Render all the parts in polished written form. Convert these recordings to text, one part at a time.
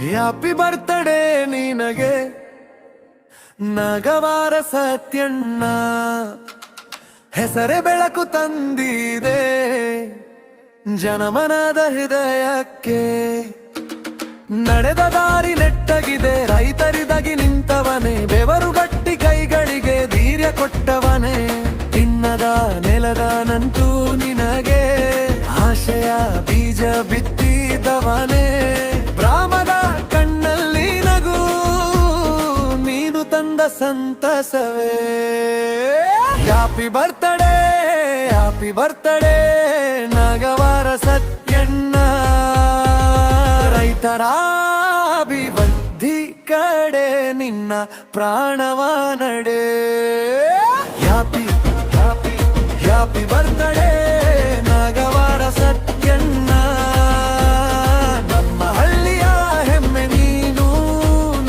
Happy birthday ನಿನಗೆ ನಗವಾರ ಸತ್ಯಣ್ಣ, ಹೆಸರೇ ಬೆಳಕು ತಂದಿದೆ ಜನಮನದ ಹೃದಯಕ್ಕೆ. ನಡೆದ ದಾರಿ ನೆಟ್ಟಗಿದೆ, ರೈತರಿದಾಗಿ ನಿಂತವನೇ, ಬೆವರು ಗಟ್ಟಿ ಕೈಗಳಿಗೆ ಧೈರ್ಯ ಕೊಟ್ಟವನೇ. ತಿನ್ನದ ನೆಲದ ನಂಟು ನಿನಗೆ, ಆಶಯ ಬೀಜ ಬಿತ್ತಿದವನೇ. ಬ್ರಾಹ್ಮಣ ಕಣ್ಣಲ್ಲಿ ನಗು, ನೀನು ತಂದ ಸಂತಸವೇ. Happy birthday, happy birthday ನಗವಾರ Satyanna, ರೈತರ ಅಭಿವೃದ್ಧಿ ಕಡೆ ನಿನ್ನ ಪ್ರಾಣವ ನಡೆ. Happy happy happy birthday ನಗವಾರ Satyanna, ನಮ್ಮ ಹಳ್ಳಿಯ ಹೆಮ್ಮೆ ನೀನು,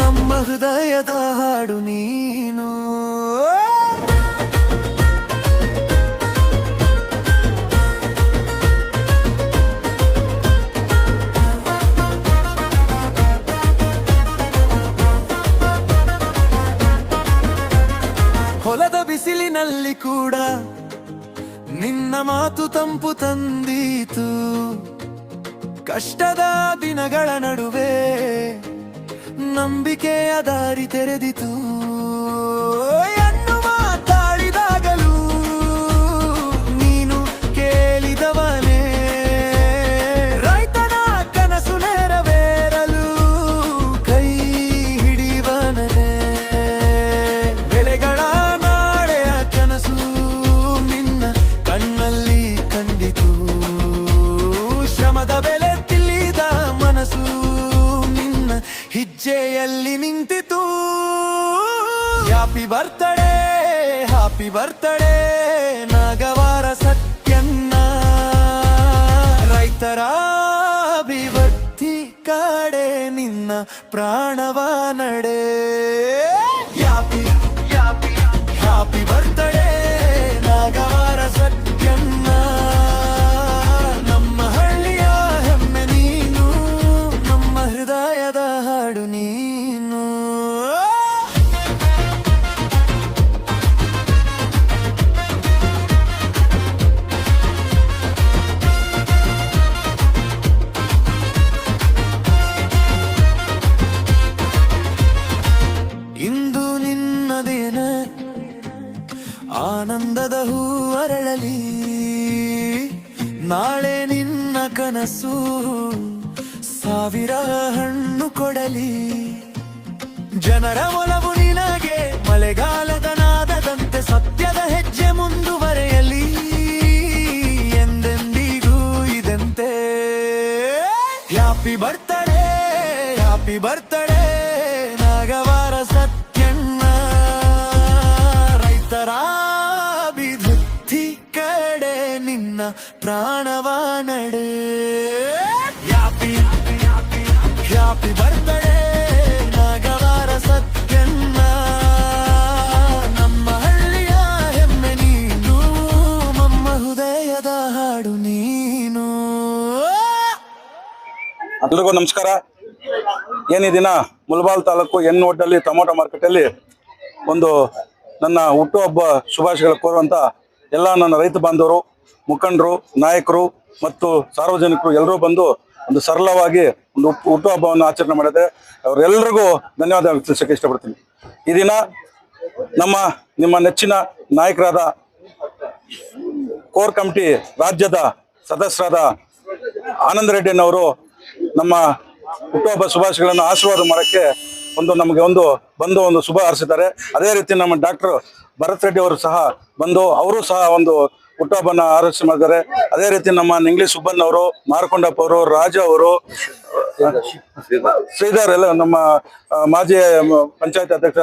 ನಮ್ಮ ಹೃದಯದ ಹಾಡು ನೀನು. ಹೊಲದ ಬಿಸಿಲಿನಲ್ಲಿ ಕೂಡ ನಿನ್ನ ಮಾತು ತಂಪು ತಂದೀತು, ಕಷ್ಟದ ದಿನಗಳ ನಡುವೆ ನಂಬಿಕೆಯ ದಾರಿ ತೆರೆದಿತು. ಎನ್ನು ಮಾತಾಡಿದಾಗಲೂ ನೀನು ಕೇಳಿದವನೇ, ರೈತನ ಕನಸು ನೆರವೇರಲು ಕೈ ಹಿಡಿವನೇ. ಬೆಳೆಗಳ ನಾಳೆಯ ಕನಸು ನಿನ್ನ ಕಣ್ಣಲ್ಲಿ ಕಂಡಿತು, ಶ್ರಮದ ಬೆಲೆ ತಿಳಿದ ಮನಸ್ಸು ನಿನ್ನ ಹೆಜ್ಜೆಯಲ್ಲಿ ನಿಂತಿತು. Happy birthday, happy birthday ನಗವಾರ Satyanna, ರೈತರ ಅಭಿವೃದ್ಧಿ ಕಡೆ ನಿನ್ನ ಪ್ರಾಣವ ನಡೆ. Happy happy happy birthday ನಗವಾರ Satyanna, ನಮ್ಮ ಹಳ್ಳಿಯ ಹೆಮ್ಮೆ ನೀನು, ನಮ್ಮ ಹೃದಯದ ಹಾಡು ನೀನು. ಇಂದು ನಿನ್ನ ದಿನ, ಆನಂದದ ಹೂ ಅರಳಲಿ, ನಾಳೆ ನಿನ್ನ ಕನಸು ಸಾವಿರ ಹಣ್ಣು ಕೊಡಲಿ. ಜನರ ಒಲವು ನಿನಗೆ ಮಳೆಗಾಲದ ನಾದದಂತೆ, ಸತ್ಯದ ಹೆಜ್ಜೆ ಮುಂದುವರೆಯಲಿ ಎಂದೆಂದಿಗೂ ಇದಂತೆ. Happy birthday, happy birthday ನಗವಾರ Satyanna, ರೈತರ ಅಭಿವೃದ್ಧಿ ಕಡೆ ನಿನ್ನ ಪ್ರಾಣವ ನಡೆ. Happy happy happy birthday ನಗವಾರ Satyanna, ನಮ್ಮ ಹಳ್ಳಿಯ ಹೆಮ್ಮೆ ನೀನು, ನಮ್ಮ ಹೃದಯದ ಹಾಡು ನೀನು. ಎಲ್ರಿಗೂ ನಮಸ್ಕಾರ. ಈ ದಿನ ಮುಳಬಾಗಿಲು ತಾಲೂಕು ಎನ್ನೋಟಲ್ಲಿ ಟೊಮೊಟೊ ಮಾರ್ಕೆಟಲ್ಲಿ ಒಂದು ನನ್ನ ಹುಟ್ಟುಹಬ್ಬ ಶುಭಾಶಯಗಳು ಕೋರುವಂತ ಎಲ್ಲ ನನ್ನ ರೈತ ಬಾಂಧವರು, ಮುಖಂಡರು, ನಾಯಕರು ಮತ್ತು ಸಾರ್ವಜನಿಕರು ಎಲ್ಲರೂ ಬಂದು ಒಂದು ಸರಳವಾಗಿ ಒಂದು ಹುಟ್ಟುಹಬ್ಬವನ್ನು ಆಚರಣೆ ಮಾಡಿದೆ. ಅವರೆಲ್ಲರಿಗೂ ಧನ್ಯವಾದ ತಿಳಿಸಕ್ಕೆ ಇಷ್ಟಪಡ್ತೀನಿ. ಈ ದಿನ ನಿಮ್ಮ ನೆಚ್ಚಿನ ನಾಯಕರಾದ ಕೋರ್ ಕಮಿಟಿ ರಾಜ್ಯದ ಸದಸ್ಯರಾದ ಆನಂದ್ ರೆಡ್ಡಿನವರು ನಮ್ಮ ಹುಟ್ಟುಹಬ್ಬ ಶುಭಾಶಯಗಳನ್ನು ಆಶೀರ್ವಾದ ಮಾಡೋಕ್ಕೆ ನಮಗೆ ಒಂದು ಶುಭ ಹಾರೈಸಿದ್ದಾರೆ. ಅದೇ ರೀತಿ ನಮ್ಮ ಡಾಕ್ಟರ್ ಭರತ್ ರೆಡ್ಡಿ ಅವರು ಸಹ ಬಂದು ಅವರು ಸಹ ಒಂದು ಹುಟ್ಟುಹಬ್ಬನ ಆರೈಕೆ ಮಾಡಿದ್ದಾರೆ. ಅದೇ ರೀತಿ ನಮ್ಮ ನಿಂಗ್ಲಿ ಸುಬ್ಬಣ್ಣ ಅವರು, ಮಾರ್ಕೊಂಡಪ್ಪ ಅವರು, ರಾಜ ಅವರು, ಶ್ರೀಧರ್ ಎಲ್ಲ ನಮ್ಮ ಮಾಜಿ ಪಂಚಾಯತ್ ಅಧ್ಯಕ್ಷ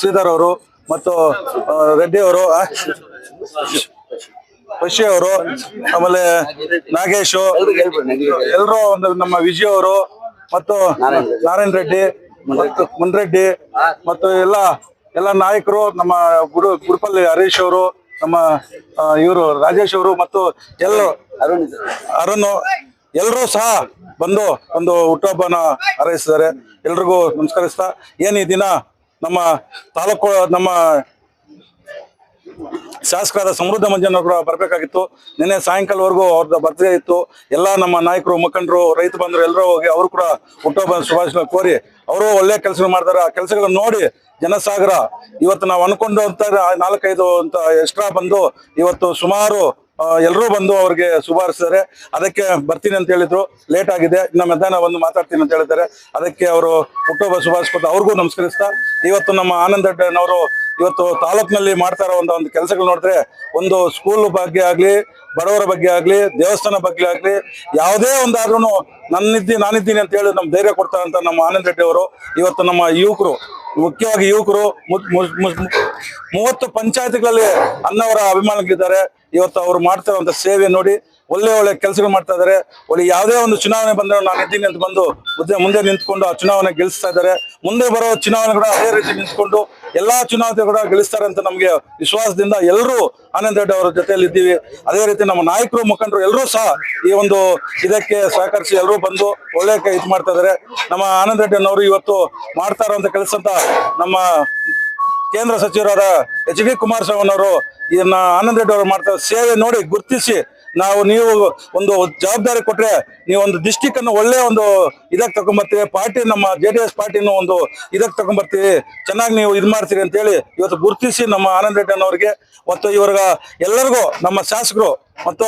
ಶ್ರೀಧರ್ ಅವರು ಮತ್ತು ರೆಡ್ಡಿ ಅವರು, ಪಶಿ ಅವರು, ಆಮೇಲೆ ನಾಗೇಶ್ ಎಲ್ಲರೂ ನಮ್ಮ ವಿಜಯ್ ಅವರು ಮತ್ತು ನಾರಾಯಣ್ ರೆಡ್ಡಿ ಮತ್ತು ಮುನ್ರೆಡ್ಡಿ ಮತ್ತು ಎಲ್ಲ ನಾಯಕರು, ನಮ್ಮ ಗುರುಪಲ್ಲಿ ಹರೀಶ್ ಅವರು, ನಮ್ಮ ಇವರು ರಾಜೇಶ್ ಅವರು ಮತ್ತು ಎಲ್ಲರೂ ಅರುಣ್ ಎಲ್ಲರೂ ಸಹ ಬಂದು ಒಂದು ಹುಟ್ಟುಹಬ್ಬನ ಹಾರೈಸಿದ್ದಾರೆ. ಎಲ್ರಿಗೂ ನಮಸ್ಕರಿಸ್ತಾ ಈ ದಿನ ನಮ್ಮ ತಾಲೂಕು ನಮ್ಮ ಶಾಸಕರಾದ ಸಮೃದ್ಧ ಮಂಜಣ್ಣ ಕೂಡ ಬರಬೇಕಾಗಿತ್ತು. ನಿನ್ನೆ ಸಾಯಂಕಾಲವರೆಗೂ ಅವ್ರದ್ದು ಬರ್ತ್ಡೇ ಇತ್ತು. ಎಲ್ಲ ನಮ್ಮ ನಾಯಕರು, ಮುಖಂಡರು, ರೈತ ಬಂಧುರು ಎಲ್ಲರೂ ಹೋಗಿ ಅವರು ಕೂಡ ಹುಟ್ಟುಹಬ್ಬ ಶುಭಾಶಯ ಕೋರಿ ಅವರು ಒಳ್ಳೆ ಕೆಲಸ ಮಾಡ್ತಾರೆ. ಆ ಕೆಲಸಗಳನ್ನ ನೋಡಿ ಜನಸಾಗರ ಇವತ್ತು ನಾವು ಅನ್ಕೊಂಡು ಅಂತ 4-5 ಅಂತ ಎಕ್ಸ್ಟ್ರಾ ಬಂದು ಇವತ್ತು ಸುಮಾರು ಎಲ್ಲರೂ ಬಂದು ಅವ್ರಿಗೆ ಶುಭಾರಿಸಿದ್ದಾರೆ. ಅದಕ್ಕೆ ಬರ್ತೀನಿ ಅಂತ ಹೇಳಿದ್ರು, ಲೇಟ್ ಆಗಿದೆ, ಇನ್ನು ಮಧ್ಯಾಹ್ನ ಬಂದು ಮಾತಾಡ್ತೀನಿ ಅಂತ ಹೇಳಿದ್ದಾರೆ. ಅದಕ್ಕೆ ಅವರು ಹುಟ್ಟುಹಬ್ಬ ಶುಭಾಶಿಸ್ಕೊತ ಅವ್ರಿಗೂ ನಮಸ್ಕರಿಸ್ತಾ, ಇವತ್ತು ನಮ್ಮ ಆನಂದ್ ಅಡ್ಡನವರು ಇವತ್ತು ತಾಲೂಕಿನಲ್ಲಿ ಮಾಡ್ತಾ ಇರೋ ಒಂದು ಕೆಲಸಗಳು ನೋಡಿದ್ರೆ, ಒಂದು ಸ್ಕೂಲ್ ಬಗ್ಗೆ ಆಗ್ಲಿ, ಬಡವರ ಬಗ್ಗೆ ಆಗ್ಲಿ, ದೇವಸ್ಥಾನ ಬಗ್ಗೆ ಆಗ್ಲಿ, ಯಾವುದೇ ಒಂದಾದ್ರೂ ನಾನಿದ್ದೀನಿ ಅಂತ ಹೇಳಿ ನಮ್ಗೆ ಧೈರ್ಯ ಕೊಡ್ತಾ ಅಂತ ನಮ್ಮ ಆನಂದ್ ರೆಡ್ಡಿ ಅವರು ಇವತ್ತು ನಮ್ಮ ಯುವಕರು, ಮುಖ್ಯವಾಗಿ ಯುವಕರು 30 ಪಂಚಾಯತ್ಗಳಲ್ಲಿ ಅನ್ನವರ ಅಭಿಮಾನಿಗಳಿದ್ದಾರೆ. ಇವತ್ತು ಅವ್ರು ಮಾಡ್ತಾ ಇರುವಂತ ಸೇವೆ ನೋಡಿ ಒಳ್ಳೆ ಕೆಲಸಗಳು ಮಾಡ್ತಾ ಇದ್ದಾರೆ. ಒಳ್ಳೆ ಯಾವುದೇ ಒಂದು ಚುನಾವಣೆ ಬಂದ್ರೆ ನಾನು ಇದ್ದೀನಿ ಅಂತ ಬಂದು ಮುಂದೆ ನಿಂತ್ಕೊಂಡು ಆ ಚುನಾವಣೆ ಗೆಲ್ಲಿಸ್ತಾ ಇದ್ದಾರೆ. ಮುಂದೆ ಬರೋ ಚುನಾವಣೆ ಕೂಡ ಅದೇ ರೀತಿ ನಿಂತ್ಕೊಂಡು ಎಲ್ಲಾ ಚುನಾವಣೆ ಕೂಡ ಗೆಲ್ಲಿಸ್ತಾರೆ ಅಂತ ನಮಗೆ ವಿಶ್ವಾಸದಿಂದ ಎಲ್ಲರೂ ಆನಂದ್ ರೆಡ್ಡಿ ಅವರ ಜೊತೆಯಲ್ಲಿ ಇದ್ದೀವಿ. ಅದೇ ರೀತಿ ನಮ್ಮ ನಾಯಕರು, ಮುಖಂಡರು ಎಲ್ಲರೂ ಸಹ ಈ ಒಂದು ಇದಕ್ಕೆ ಸಹಕರಿಸಿ ಎಲ್ಲರೂ ಬಂದು ಒಳ್ಳೆ ಇದು ಮಾಡ್ತಾ ಇದ್ದಾರೆ. ನಮ್ಮ ಆನಂದ್ ರೆಡ್ಡಿ ಅವರು ಇವತ್ತು ಮಾಡ್ತಾ ಇರುವಂತ ಕೆಲಸ ಅಂತ ನಮ್ಮ ಕೇಂದ್ರ ಸಚಿವರಾದ HD ಕುಮಾರಸ್ವಾಮಿ ಅವರು ಇದನ್ನ ಆನಂದ್ ರೆಡ್ಡಿ ಅವರು ಮಾಡ್ತಾ ಸೇವೆ ನೋಡಿ ಗುರುತಿಸಿ, ನೀವು ಒಂದು ಜವಾಬ್ದಾರಿ ಕೊಟ್ರೆ ನೀವು ಒಂದು ಡಿಸ್ಟಿಕ್ ಅನ್ನು ಒಳ್ಳೆ ಒಂದು ಇದಕ್ಕೆ ತಗೊಂಡ್ಬರ್ತೀವಿ, ಪಾರ್ಟಿ ನಮ್ಮ JDS ಪಾರ್ಟಿನೂ ಒಂದು ಇದಕ್ಕೆ ತಗೊಂಡ್ಬರ್ತೀವಿ, ಚೆನ್ನಾಗಿ ನೀವು ಇದು ಮಾಡ್ತೀರಿ ಅಂತ ಹೇಳಿ ಇವತ್ತು ಗುರುತಿಸಿ ನಮ್ಮ ಆನಂದ್ ರೆಡ್ಡಿ ಅವರಿಗೆ ಮತ್ತು ಇವ್ರಿಗೆ ಎಲ್ಲರಿಗೂ ನಮ್ಮ ಶಾಸಕರು ಮತ್ತು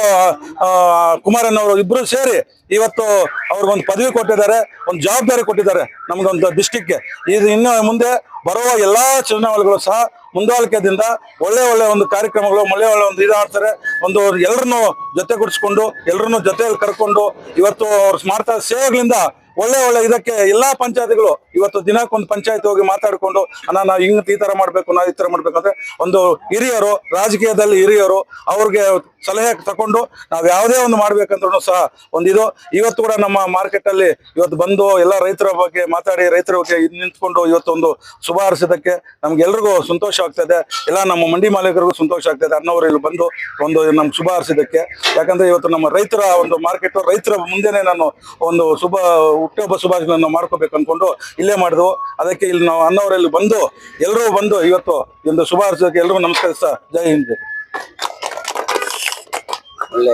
ಕುಮಾರಣ್ಣವರು ಇಬ್ರು ಸೇರಿ ಇವತ್ತು ಅವ್ರಿಗೊಂದು ಪದವಿ ಕೊಟ್ಟಿದ್ದಾರೆ, ಒಂದು ಜವಾಬ್ದಾರಿ ಕೊಟ್ಟಿದ್ದಾರೆ ನಮ್ಗೊಂದು ಡಿಸ್ಟಿಕ್ಗೆ. ಇದು ಇನ್ನು ಮುಂದೆ ಬರುವ ಎಲ್ಲಾ ಚುನಾವಣೆಗಳು ಸಹ ಮುಂದಾಳಿಕೆದಿಂದ ಒಳ್ಳೆ ಒಂದು ಕಾರ್ಯಕ್ರಮಗಳು, ಒಳ್ಳೆ ಒಂದು ಇದು ಆಡ್ತಾರೆ. ಒಂದು ಎಲ್ಲರನ್ನು ಜೊತೆಗೂಡಿಸ್ಕೊಂಡು ಎಲ್ಲರನ್ನು ಜೊತೆಯಲ್ಲಿ ಕರ್ಕೊಂಡು ಇವತ್ತು ಅವ್ರು ಮಾಡ್ತಾ ಸೇವೆಗಳಿಂದ ಒಳ್ಳೆ ಇದಕ್ಕೆ ಎಲ್ಲಾ ಪಂಚಾಯತ್ಗಳು ಇವತ್ತು ದಿನಕ್ಕೊಂದು ಪಂಚಾಯತ್ ಹೋಗಿ ಮಾತಾಡ್ಕೊಂಡು ನಾವು ಈ ತರ ಮಾಡ್ಬೇಕು, ನಾವು ಈ ತರ ಮಾಡ್ಬೇಕು ಅಂದ್ರೆ ಒಂದು ಹಿರಿಯರು, ರಾಜಕೀಯದಲ್ಲಿ ಹಿರಿಯರು ಅವ್ರಿಗೆ ಸಲಹೆ ತಕೊಂಡು ನಾವ್ ಯಾವುದೇ ಒಂದು ಮಾಡ್ಬೇಕಂದ್ರೂ ಸಹ ಒಂದಿದು. ಇವತ್ತು ಕೂಡ ನಮ್ಮ ಮಾರ್ಕೆಟ್ ಅಲ್ಲಿ ಇವತ್ತು ಬಂದು ಎಲ್ಲ ರೈತರ ಬಗ್ಗೆ ಮಾತಾಡಿ, ರೈತರ ಬಗ್ಗೆ ನಿಂತ್ಕೊಂಡು ಇವತ್ತು ಒಂದು ಶುಭ ಹಾರೈಸಿದ್ದಕ್ಕೆ ನಮ್ಗೆಲ್ರಿಗೂ ಸಂತೋಷ ಆಗ್ತದೆ. ಎಲ್ಲ ನಮ್ಮ ಮಂಡಿ ಮಾಲೀಕರಿಗೂ ಸಂತೋಷ ಆಗ್ತದೆ ಅಣ್ಣವರು ಇಲ್ಲಿ ಬಂದು ಒಂದು ನಮ್ಗೆ ಶುಭ ಹಾರೈಸಿದ್ದಕ್ಕೆ. ಯಾಕಂದ್ರೆ ಇವತ್ತು ನಮ್ಮ ರೈತರ ಒಂದು ಮಾರ್ಕೆಟ್, ರೈತರ ಮುಂದೆನೆ ನಾನು ಒಂದು ಹುಟ್ಟುಹಬ್ಬ ಶುಭಾಶಯಗಳನ್ನು ಮಾಡ್ಕೋಬೇಕು ಅನ್ಕೊಂಡು ಇಲ್ಲೇ ಮಾಡಿದ್ವು. ಅದಕ್ಕೆ ಇಲ್ಲಿ ನಾವು ಅಣ್ಣವರಲ್ಲಿ ಬಂದು ಎಲ್ಲರೂ ಬಂದು ಇವತ್ತು ಒಂದು ಶುಭ ಹಾರೈಸೋದಕ್ಕೆ ಎಲ್ಲರೂ ನಮಸ್ಕರಿಸ್ತಾ ಜೈ ಹಿಂದ್. ಒಳ್ಳೆ